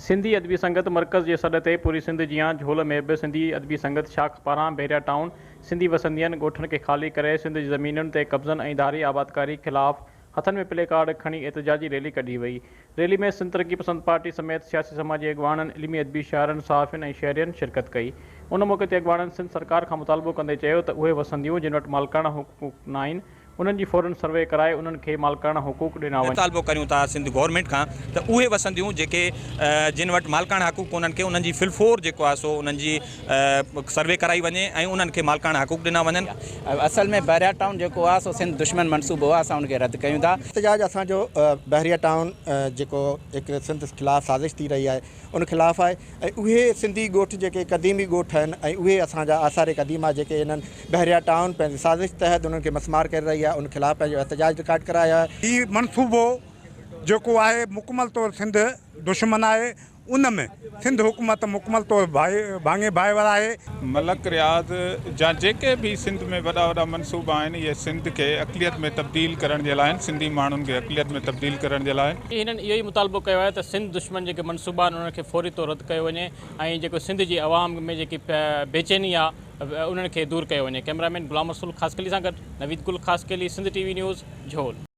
सिंधी अदबी संगत मरकज़ के सॾ ते पूरी सिंध जियां झोल में भी सिंधी अदबी संगत शाख पारां बहरिया टाउन सिंधी वसंदियन ॻोठनि खे ख़ाली करे सिंध जी ज़मीनुनि ते कब्ज़नि ऐं धारी आबादकारी ख़िलाफ़ हथनि में प्ले कार्ड खणी एहतजाजी रैली कढी वई। रैली में सिंध तरक्की पसंद पार्टी समेत सियासी समाजी अॻवाननि, इल्मी अदबी शाइरनि, सहाफ़ियुनि ऐं शहरियनि शिरकत कई। उन मौक़े ते अॻवाननि सिंध सरकार खां मुतालबो कंदे चयो त उहे वसंदियूं जिन वटि मालिकाना हुकूक न आहिनि उन्हनि जी फ़ौरन सर्वे कराए उन्हनि खे मालिकाना हुकूक ॾिना वञनि। मुतालबो करियूं था सिंध गवर्नमेंट खां त उहे वसंदियूं जेके जिन वटि मालिकाना हक़ूक़ उन्हनि खे उन्हनि जी फिलफोर जेको आहे सो उन्हनि जी सर्वे कराई वञे ऐं उन्हनि खे मालिकाना हक़ूक़ ॾिना वञनि। असल में बहरिया टाउन जेको आहे सो सिंध दुश्मन मनसूबो आहे, असां उनखे रद्द कयूं था। एहतजाज असांजो बहरिया टाउन जेको हिकु सिंध ख़िलाफ़ु साज़िश थी रही आहे उन ख़िलाफ़ु आहे ऐं उहे सिंधी ॻोठ जेके क़दीमी ॻोठ आहिनि ऐं उहे असांजा आसार क़दीमा जेके इन्हनि बहरिया टाउन पंहिंजी साज़िश तहत उन्हनि खे मसमार करे रही आहे उन ख़िलाफ़ु पंहिंजो एहतजाज रिकॉर्ड कराया है। ही मनसूबो जो है मुकमल तौर सिंध दुश्मन है, उनमें सिंध हुकूमत मुकमल तौर भांगे भाईवर है। मलक रियाज़ जा जेके भी सिंध में वड़ा वड़ा मनसूबा आहिनि ये सिंध के अक़लियत में तब्दील करण जे लाइ सिंधी माण्हुनि खे अक़लियत में तब्दील करण जे लाइ इन्हनि इहो ई मुतालबो कयो आहे त सिंध दुश्मन जेके मनसूबा आहिनि उन्हनि खे फौरी तौर रद्द कयो वञे ऐं जेको सिंध जी आवाम में जेकी बेचैनी आहे उन्हनि खे दूर कयो वञे। कैमरामैन गुलाम रसूल ख़ासकली सां गॾु नवीद गुल ख़ासकली, सिंध TV न्यूज़, झोल।